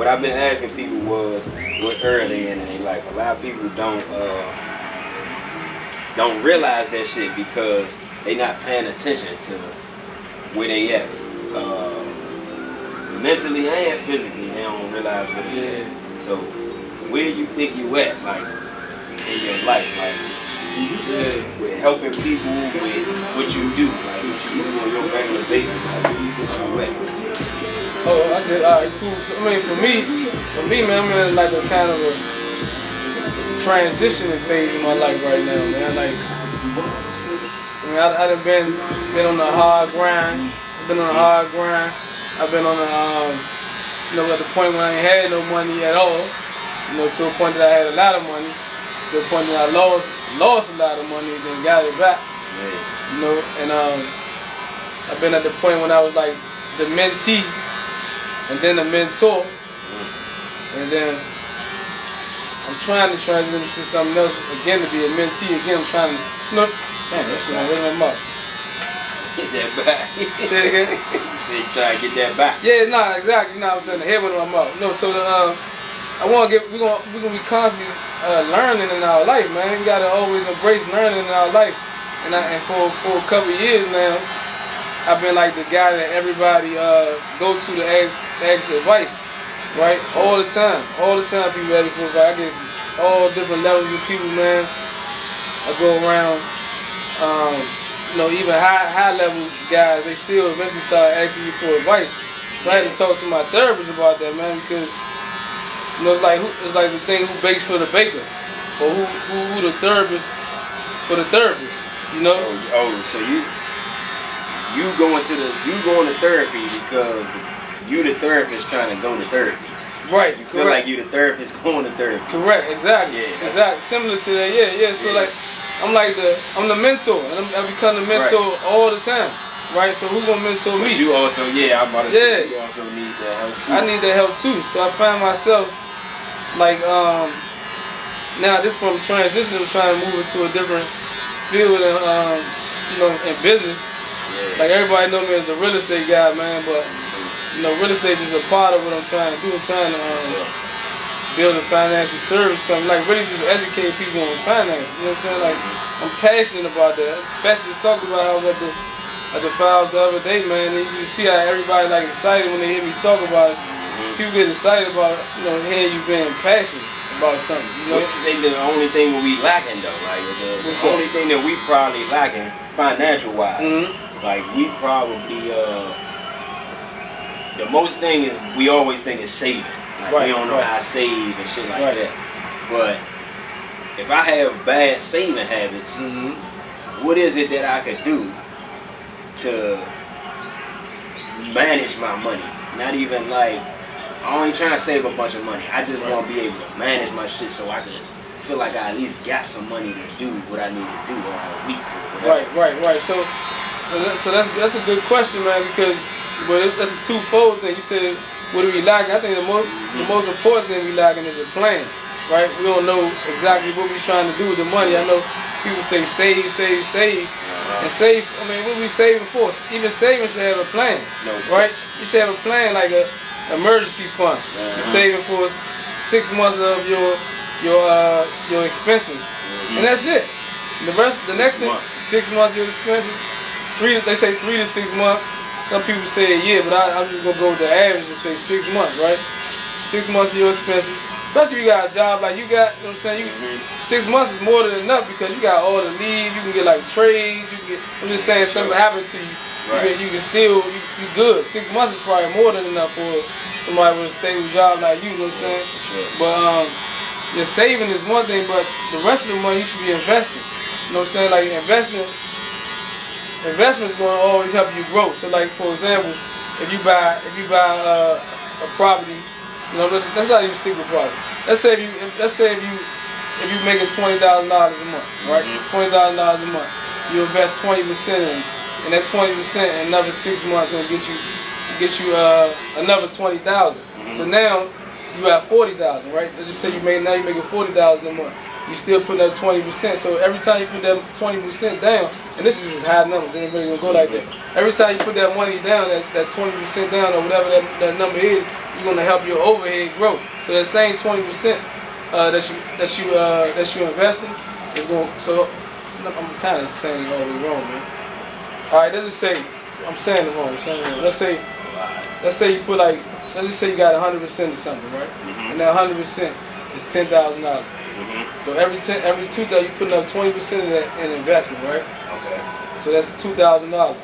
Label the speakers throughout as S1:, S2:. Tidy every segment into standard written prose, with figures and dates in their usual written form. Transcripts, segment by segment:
S1: what I've been asking people was what early in their life. A lot of people don't realize that shit because they not paying attention to where they at. Mentally and physically, they don't realize what it is. So where you think you at, like in your life, like with helping people with what you do, like what you do on your regular basis, like where you at?
S2: Oh, I did. All right, cool. So, I mean, for me, man, I'm in like a kind of a transitioning phase in my life right now, man. Like, I done been on the hard grind. I've been on the hard grind. I've been on the, at the point when I ain't had no money at all. To a point that I had a lot of money. To a point that I lost a lot of money, then got it back. And I've been at the point when I was like the mentee. And then a mentor, and then I'm trying to transition to something else again, to be a mentee again. I'm trying to, damn, that shit ain't in my mouth.
S1: Get that back.
S2: Say it again.
S1: So you try to get that back.
S2: Yeah, nah, exactly. You know what I'm saying? The head went in my mouth. No, so we're gonna be constantly learning in our life, man. We gotta always embrace learning in our life. And for a couple of years now, I've been like the guy that everybody go to ask advice, right? All the time people ask for advice. I get all different levels of people, man. I go around, even high level guys, they still eventually start asking you for advice. So I had to talk to my therapist about that, man, because it's like the thing, who bakes for the baker, or who the therapist for the therapist,
S1: So you going to therapy because you the therapist trying to go to therapy.
S2: Right.
S1: You feel like you the therapist going to therapy.
S2: Correct. Exactly.
S1: Yeah.
S2: Exactly. Similar to that. Yeah. So like, I'm the mentor, and I become the mentor all the time. Right. So who's gonna mentor me?
S1: But you also, I'm about to say, you also need that help too.
S2: I need that help too. So I find myself like now at this point I'm transitioning. I'm trying to move into a different field in business. Yeah. Like everybody know me as the real estate guy, man, but real estate is a part of what I'm trying to do. I'm trying to build a financial service company, like really just educate people on finance. You know what I'm saying? Like I'm passionate about that. I'm passionate to talk about how I was at the files the other day, man. And you see how everybody like excited when they hear me talk about it. People get excited about hearing you being passionate about something.
S1: I think the only thing we lacking though, like the only thing that we probably lacking financial wise. Like we probably the most thing is we always think is saving. Like we don't know how to save and shit like that. But if I have bad saving habits, what is it that I could do to manage my money? Not even like I ain't trying to save a bunch of money. I just want to be able to manage my shit so I can feel like I at least got some money to do what I need to do on a week.
S2: Right. So that's a good question, man, because that's a twofold thing. You said, what are we lacking? I think the most important thing we lacking is a plan, right? We don't know exactly what we're trying to do with the money. I know people say save. And save, what we saving for? Even saving should have a plan, right? You should have a plan, like a emergency fund. You're saving for 6 months of your expenses, and that's it. The next thing, 6 months of your expenses. They say 3 to 6 months. Some people say a year, but I'm just gonna go with the average and say 6 months, right? 6 months of your expenses. Especially if you got a job like you got, 6 months is more than enough because you got all the leave. You can get like trades. I'm just saying, something happened to you, you can still you good. 6 months is probably more than enough for somebody with a stable job like you. You know what I'm saying? But your saving is one thing, but the rest of the money you should be investing. You know what I'm saying? Like investment is going to always help you grow. So like for example, if you buy a property, let's not even stick with property. Let's say if you making $20,000 a month, right? $20,000 a month, you invest 20% in, and that 20% in another 6 months going to get you another 20,000. So now you have 40,000, right? Let's just say you're making $40,000 a month. you still putting up 20%. So every time you put that 20% down, and this is just high numbers, ain't really gonna go like that. Every time you put that money down, that 20% down or whatever that number is gonna help your overhead grow. So that same 20% that you investing is going. So I'm kind of saying it all the way wrong, man. All right, let's just say I'm saying it wrong. Let's say you put like, let's just say you got 100% of something, right? And that 100% is $10,000. So every $2,000 you putting up 20% of that in investment, right?
S1: Okay.
S2: So that's $2,000.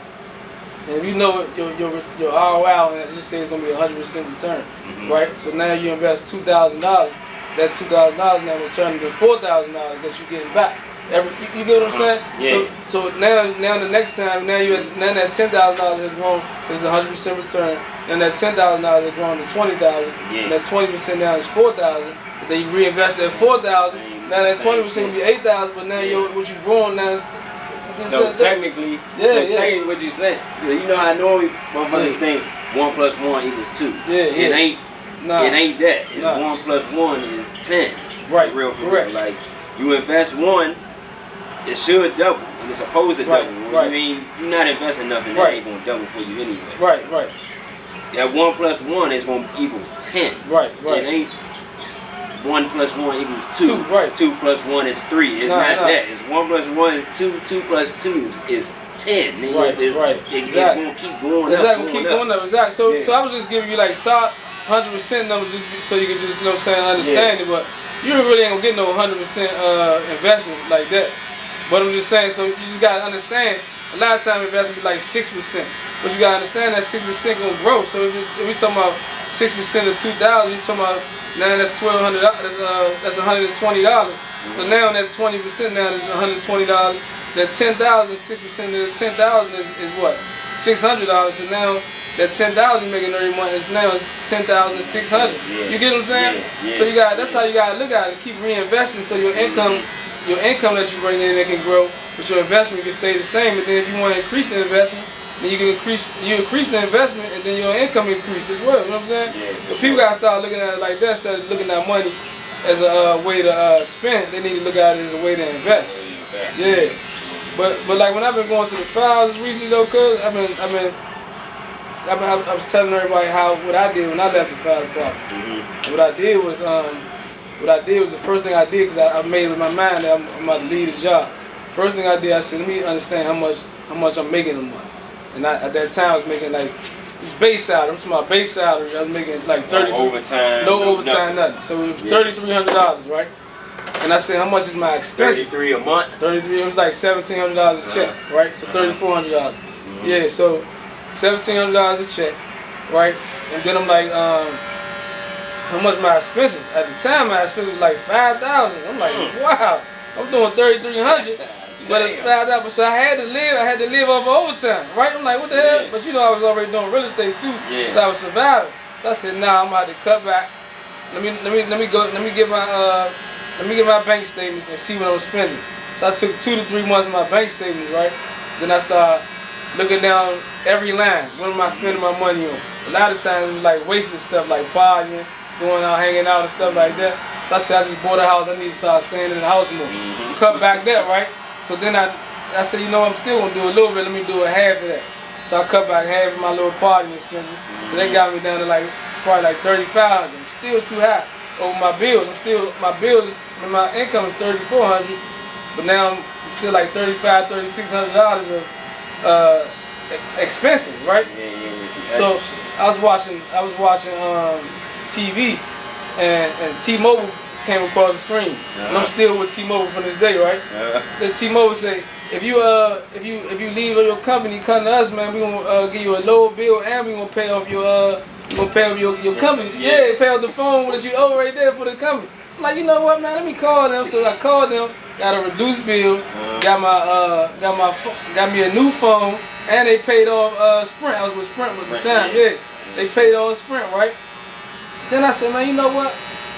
S2: And if you know your ROI, and let's just say it's gonna be 100% return, right? So now you invest $2,000. That $2,000 now will turn into $4,000 that you're getting back. You get what I'm saying?
S1: Yeah.
S2: So now the next time, now that $10,000 has grown, there's 100% return. And that $10,000 has grown to $20,000.
S1: Yeah.
S2: And that 20% now is $4,000. Then you reinvest that $4,000. Now that 20% will be $8,000. But now what you growing now is.
S1: So technically, technically what you saying, you know how normally motherfuckers think 1 + 1 = 2. It ain't. It ain't that. It's 1 + 1 is 10.
S2: Right.
S1: For real. Like you invest 1, it should double, and it's supposed to double. You're not investing nothing that ain't gonna double for you anyway.
S2: Right.
S1: That 1 + 1 is gonna equals 10. Right. It ain't 1 + 1 = 2. Right. 2 + 1 is 3. It's not that. It's 1 + 1 is 2. 2 + 2 is 10.
S2: Right.
S1: It's gonna keep going up.
S2: Exactly. Keep going up. Exactly. So I was just giving you like 100% numbers just so you could just understand it, but you really ain't gonna get no 100% investment like that. But I'm just saying, so you just gotta understand. A lot of time investment be like 6%, but you gotta understand that 6% gonna grow. So if we talking about 6% of 2,000, you talking about now that's $1,200. That's $120. So now that 20% now is $120. That 10,000, 6% of the 10,000 is what? $600. So now that 10,000 you're making every month is now 10,600. You get what I'm saying? So that's how you gotta look at it. Keep reinvesting so your income that you bring in that can grow, but your investment can stay the same. And then if you want to increase the investment, then you increase the investment, and then your income increase as well. You know what I'm saying? So people gotta start looking at it like that instead of looking at money as a way to spend. They need to look at it as a way to invest. Yeah. But like when I've been going to the files recently though, cause I was telling everybody what I did when I left the file department. What I did was the first thing I did, because I made in my mind that I'm about to leave the job. First thing I did, I said, let me understand how much I'm making a month. And at that time I was making like base salary. I'm talking about base salary. I was making like 30.
S1: No overtime.
S2: No overtime, nothing. So it was $3,300, right? And I said, how much is my expense?
S1: $33 a month.
S2: 33. It was like $1,700 a check, right? So $3,400. Yeah. So $1,700 a check, right? And then I'm like, how much my expenses? At the time, my expenses was like $5,000. I'm like, wow, I'm doing $3,300, but it's $5,000. So I had to live off of overtime, right? I'm like, what the hell? But you know, I was already doing real estate too, so I was surviving. So I said, nah, I'm about to cut back. Let me get my bank statements and see what I'm spending. So I took 2 to 3 months of my bank statements, right? Then I started looking down every line. What am I spending my money on? A lot of times it was like wasting stuff, like partying, going out, hanging out and stuff like that. So I said, I just bought a house, I need to start staying in the house more. Cut back that, right? So then I said, you know, I'm still gonna do a little bit, let me do a half of that. So I cut back half of my little partying expenses. So they got me down to like probably like $35. I'm still too high over my bills. My income is $3,400, but now I'm still like $3,500, $3,600 of expenses, right? So I was watching TV, and T-Mobile came across the screen, and I'm still with T-Mobile from this day, right? The T-Mobile say, if you leave your company, come to us, man. We gonna give you a lower bill, and we gonna pay off your company. Yeah, pay off the phone that you owe right there for the company. I'm like, you know what, man? Let me call them. So I called them, got a reduced bill, got me a new phone, and they paid off Sprint. I was with Sprint at the time. Yeah, they paid off Sprint, right? Then I said, man, you know what?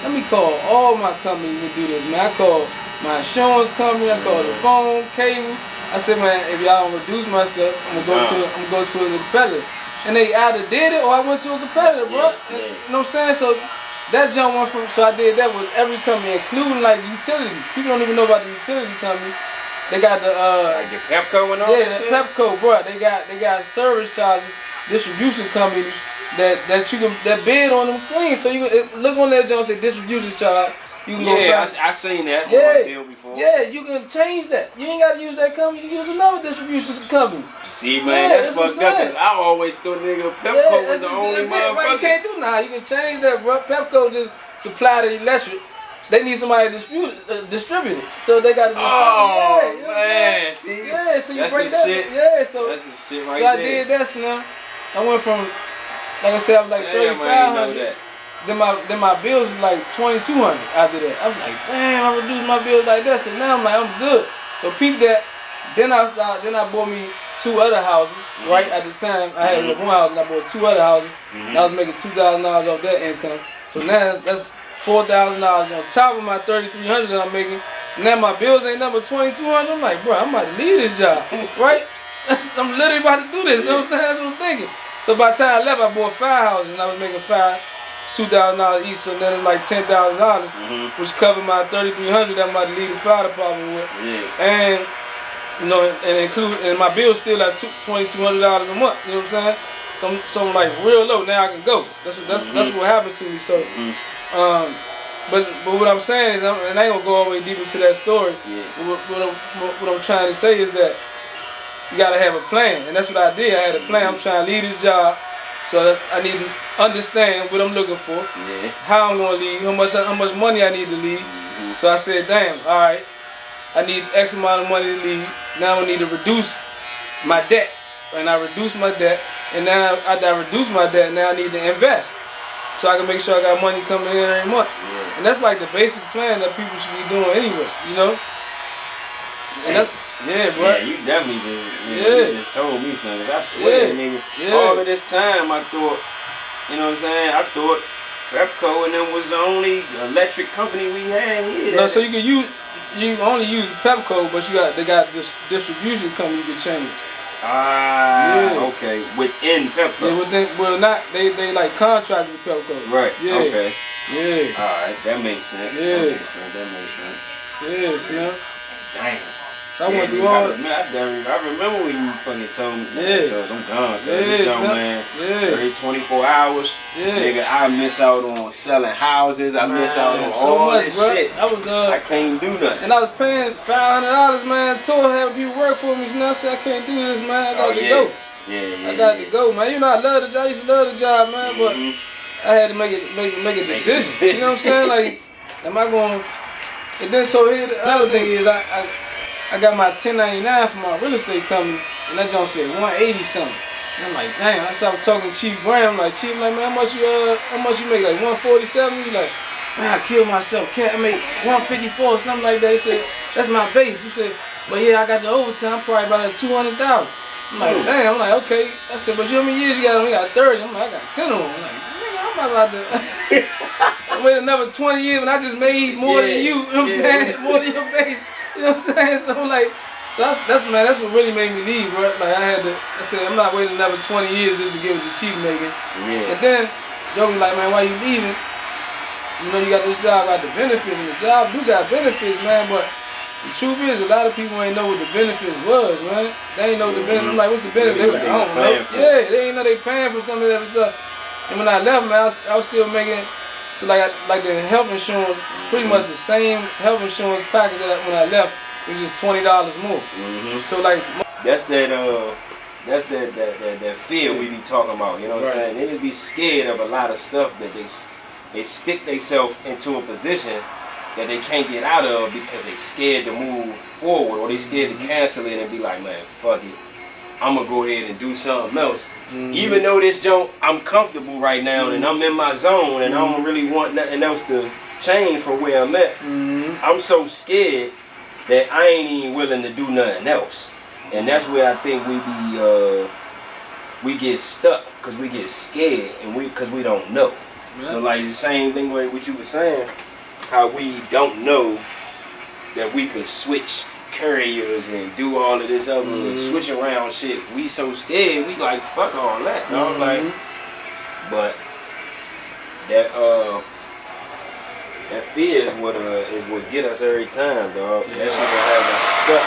S2: Let me call all my companies to do this, man. I called my insurance company, I called the phone, cable. I said, man, if y'all don't reduce my stuff, I'm gonna go to a competitor. And they either did it or I went to a competitor, bro. You know what I'm saying? So that jump went from, so I did that with every company, including like utilities. People don't even know about the utility company. They got the
S1: like the Pepco and all
S2: yeah,
S1: that shit?
S2: Pepco, bro. They got service charges, distribution companies that you can that bid on them things. So you can look on that jump, say distribution charge. You can go
S1: I seen that
S2: yeah,
S1: on my deal before.
S2: Yeah, you can change that. You ain't gotta use that company, you can use another distribution company.
S1: See, man, that's fucked up, because I always thought nigga Pepco was the only motherfucker.
S2: Right, you can't do now. You can change that, bro. Pepco just supply the electric. They need somebody to distribute it. So they got to distribute
S1: it. Oh, man. See?
S2: Yeah, so you
S1: that's
S2: break that.
S1: Shit.
S2: Yeah, so
S1: that's the shit right
S2: so I did that, so now I went from, like I said, I was like 3,500. Then my bills was like 2,200 after that. I was like, damn, I reduced my bills like that. So now I'm like, I'm good. So peep that. Then I bought me 2 other houses. Right at the time, I had one house and I bought 2 other houses. And I was making $2,000 off that income. So now that's $4,000 on top of my $3,300 that I'm making. Now my bills ain't number $2,200. I'm like, bro, I'm about to leave this job, right? I'm literally about to do this. You know what I'm saying? That's what I'm thinking. So by the time I left, I bought 5 houses and I was making $2,000 each. So then it's like $10,000, which covered my $3,300 that I'm about to leave the fire department with. And you know, and my bill's still at $2,200 a month. You know what I'm saying? So I'm like real low. Now I can go. That's what happened to me. So, but what I'm saying is, and I ain't gonna go all the way deep into that story. What I'm trying to say is that you gotta have a plan, and that's what I did. I had a plan. I'm trying to leave this job, so I need to understand what I'm looking for, how I'm gonna leave, how much money I need to leave. So I said, damn, all right. I need X amount of money to leave. Now I need to reduce my debt. And I reduced my debt. And now I reduced my debt. Now I need to invest. So I can make sure I got money coming in every month. And that's like the basic plan that people should be doing anyway, you know? And that's, bro.
S1: Yeah, you definitely just told me something. I swear, nigga, all of this time I thought, you know what I'm saying? I thought Pepco and them was the only electric company we had here.
S2: No, so you only use Pepco, but they got this distribution company you can change.
S1: Okay. Within Pepco.
S2: Yeah, they like contracted with Pepco.
S1: Right.
S2: Yeah.
S1: Okay.
S2: Yeah.
S1: Alright, that makes sense.
S2: Yeah.
S1: That makes sense.
S2: Yeah, see?
S1: Damn.
S2: So I went through all
S1: I remember when you fucking told me, I'm gone.
S2: Man.
S1: 30, 24 hours. Nigga, I miss out on selling houses. I miss out on
S2: so
S1: all
S2: much,
S1: this
S2: bro.
S1: shit. I can't do nothing.
S2: And I was paying $500, man. Told having people work for me. So now I said, I can't do this, man. I got to go. I got to go, man. You know, I love the job. I used to love the job, man. But I had to make a decision. You know what I'm saying? Like, am I going? And then so here the other thing is I got my 1099 for my real estate company, and that joint said 180 something. And I'm like, damn. I started talking to Chief Graham, like, Chief, like, man, how much you make? Like 147? He's like, man, I killed myself. Can't I make 154 or something like that? He said, that's my base. He said, but yeah, I got the overtime, probably about 200,000. I'm like, damn. I'm like, okay. I said, but you know how many years you got? I got 30. I'm like, I got 10 of them. I'm like, nigga, I'm about to wait another 20 years when I just made more than you. You know what I'm saying? More than your base. You know what I'm saying? So like, that's what really made me leave, bro. Like I said, I'm not waiting another 20 years just to get what the Chief making. And then Joe was like, man, why you leaving? You know you got this job, got the benefits, and the job do got benefits, man. But the truth is, a lot of people ain't know what the benefits was, man. They ain't know the benefits. I'm like, what's the benefit? They like, I don't know. Yeah, they ain't know they paying for some of that stuff. And when I left, man, I was still making. So like the health insurance, pretty much the same health insurance package that when I left, it was just $20 more. So like
S1: that's that fear we be talking about. You know what I'm saying? They just be scared of a lot of stuff that they stick themselves into a position that they can't get out of because they scared to move forward or they scared to cancel it and be like, man, fuck it. I'm gonna go ahead and do something else. Even though this junk, I'm comfortable right now and I'm in my zone and I don't really want nothing else to change from where I'm at. I'm so scared that I ain't even willing to do nothing else. And that's where I think we get stuck because we get scared and because we don't know. So like the same thing like what you were saying, how we don't know that we could switch carriers and do all of this other switch around shit. We so scared, we like fuck all that. You know? Like, but that fear is what get us every time, dog.
S2: Yeah.
S1: That shit gonna have us stuck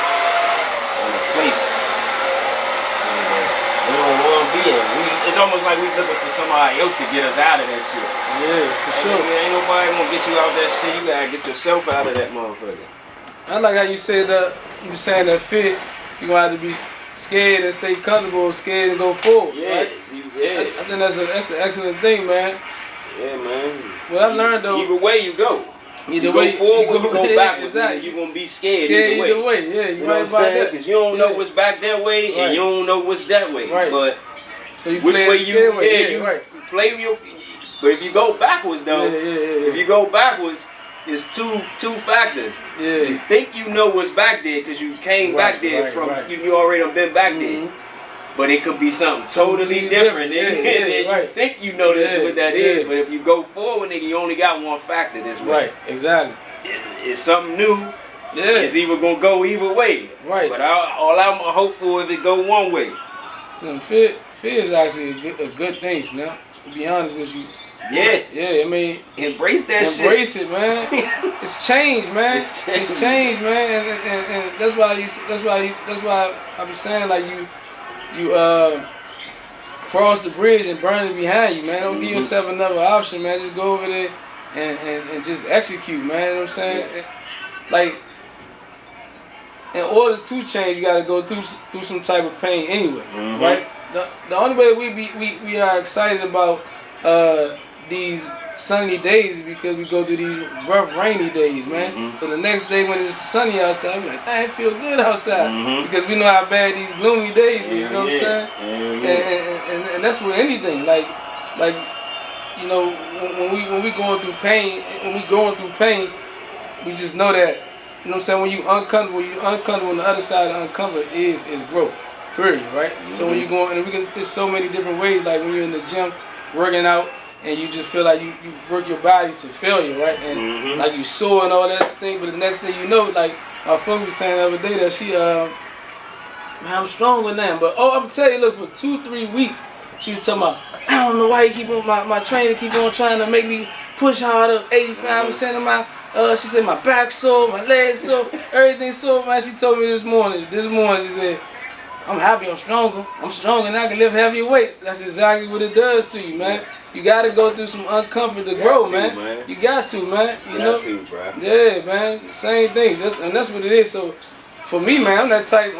S1: in a place we don't want to be in. It's almost like we looking for somebody else to get us out of that shit.
S2: Yeah, for sure.
S1: Ain't nobody gonna get you out that shit. You gotta get yourself out of that motherfucker.
S2: I like how you said that. You saying that fear, you gonna have to be scared and stay comfortable, scared and go forward.
S1: Yeah,
S2: right?
S1: yeah.
S2: I think that's an excellent thing, man.
S1: Yeah, man.
S2: Well, I learned though.
S1: Either way you go.
S2: Either
S1: you
S2: way,
S1: go forward, you go backwards.
S2: Exactly.
S1: You're gonna be scared
S2: either way. Yeah, you right about that.
S1: Because you don't know what's back that way, and you don't know what's that way.
S2: Right.
S1: But
S2: so you
S1: which
S2: play
S1: way
S2: you
S1: yeah,
S2: you
S1: right. Play your. But if you go backwards though, if you go backwards, it's two factors.
S2: Yeah.
S1: You think you know what's back there because you came back there from you already done been back there. But it could be something totally different. Nigga. You think you know this what that is, but if you go forward, nigga, you only got one factor this way.
S2: Right, exactly.
S1: It's something new. Yeah. It's either gonna go either way. Right. But all I'm hopeful is it go one way.
S2: So fear is actually a good thing, Snap. To be honest with you.
S1: Yeah.
S2: Yeah, I mean,
S1: embrace that shit.
S2: Embrace it, man. It's change, man. It's change, man. And that's why I be saying like you cross the bridge and burn it behind you, man. Don't give yourself another option, man. Just go over there and just execute, man. You know what I'm saying? Yeah. Like, in order to change, you gotta go through some type of pain anyway, right? The only way we are excited about these sunny days is because we go through these rough, rainy days, man. So the next day when it's sunny outside, we're like, I feel good outside because we know how bad these gloomy days is. You know what I'm saying? And that's with anything. Like you know, when we going through pain, we just know that. You know what I'm saying? When you're uncomfortable on the other side of uncomfort is growth. Period, right? So when you're going, and there's so many different ways. Like when you're in the gym working out, and you just feel like you work your body to failure, right? And like you sore and all that thing, but the next thing you know, like my friend was saying the other day that she, man, I'm stronger now. But I'm gonna tell you, look, for 2-3 weeks, she was talking about, I don't know why you keep on, my trainer keep on trying to make me push harder, 85% of my, she said my back sore, my legs sore, everything sore, man. She told me this morning, she said, I'm happy, I'm stronger now, I can lift heavier weight. That's exactly what it does to you, man. You gotta go through some uncomfort to grow, man. You got to, man. You know? Bro. Yeah, man. Same thing. And that's what it is. So for me, man, I'm the type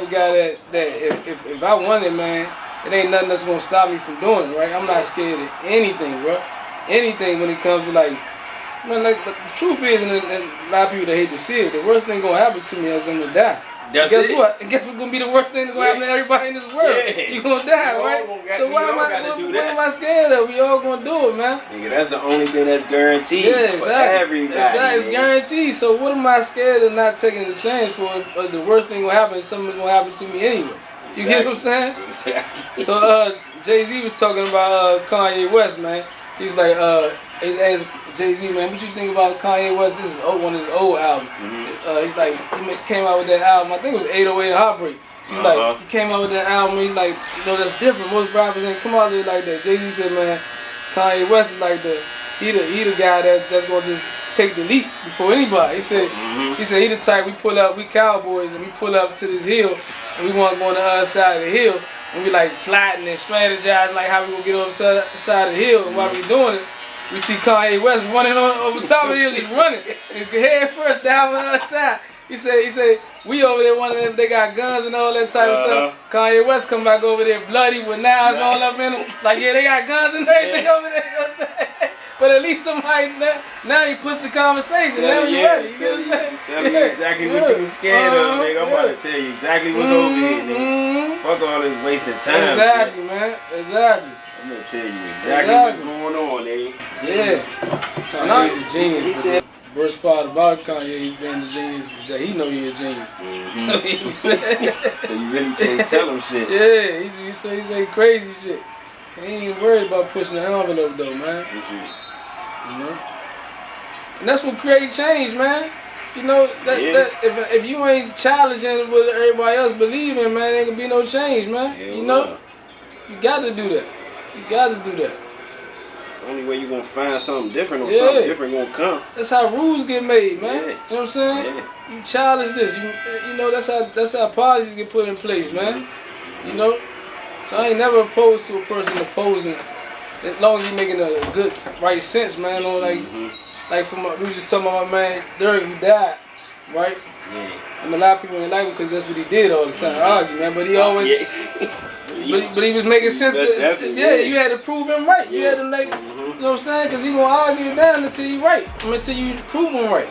S2: of guy that if I want it, man, it ain't nothing that's gonna stop me from doing it, right? I'm not scared of anything, bro. Anything when it comes to like, man, like the truth is, and a lot of people that hate to see it, the worst thing gonna happen to me is I'm gonna die. Guess what? Guess what's gonna be the worst thing that's gonna happen to everybody in this world? Yeah. You gonna die, right? So what am I scared of? We all gonna do it, man.
S1: Nigga, that's the only thing that's guaranteed.
S2: Yeah, exactly.
S1: For everybody.
S2: Exactly, it's guaranteed. So what am I scared of not taking the chance for? The worst thing gonna happen is something's gonna happen to me anyway. You get what I'm saying?
S1: Exactly.
S2: So Jay-Z was talking about Kanye West, man. He was like, as Jay-Z, man, what you think about Kanye West? This is one of his old albums. He's like, he came out with that album, I think it was 808 Heartbreak. He's like, he came out with that album, he's like, you know, that's different. Most rappers ain't come out there like that. Jay-Z said, man, Kanye West is like he the guy that's gonna just take the leap before anybody. He said, he the type, we cowboys, and we pull up to this hill, and we want to go on the other side of the hill, and we like plotting and strategizing like how we gonna get over the side of the hill, and while we doing it, we see Kanye West running over top of the hill, he's running, and head first down on the other side. He said, we over there, one of them, they got guns and all that type of stuff. Kanye West come back over there bloody with knives all up in him. Like, yeah, they got guns and everything over there, you know what I'm saying? But at least somebody, now you push the conversation, now you ready, you know what I'm saying?
S1: Tell me exactly what you was scared of, nigga. I'm about to tell you exactly what's over here, nigga. Fuck all this wasted time.
S2: Exactly, man, exactly.
S1: I'm gonna tell you exactly what's going on, nigga.
S2: Yeah. Kanye's a genius. He said, worst part about Kanye, he's being a genius, is that he know he's a genius. So he said,
S1: so you really can't tell him shit.
S2: Yeah, he say crazy shit. He ain't worried about pushing the envelope though, man. You know? And that's what create change, man. You know, that if you ain't challenging what everybody else believe in, man, there ain't gonna be no change, man. You know? You gotta do that. You gotta do that.
S1: only way you gonna find something different or something different gonna come.
S2: That's how rules get made, man.
S1: Yeah.
S2: You know what I'm saying?
S1: Yeah.
S2: You challenge this. You know that's how policies get put in place, man. You know? So I ain't never opposed to a person opposing, as long as you making a good, right sense, man. Or like, like from we was just talking about my man Dirk who died, right?
S1: Yeah.
S2: And a lot of people didn't like him because that's what he did all the time, argue, man. But he always, but he was making sense. You had to prove him right. You had to like, you know what I'm saying? Because he gonna argue it down until you right, until you prove him right.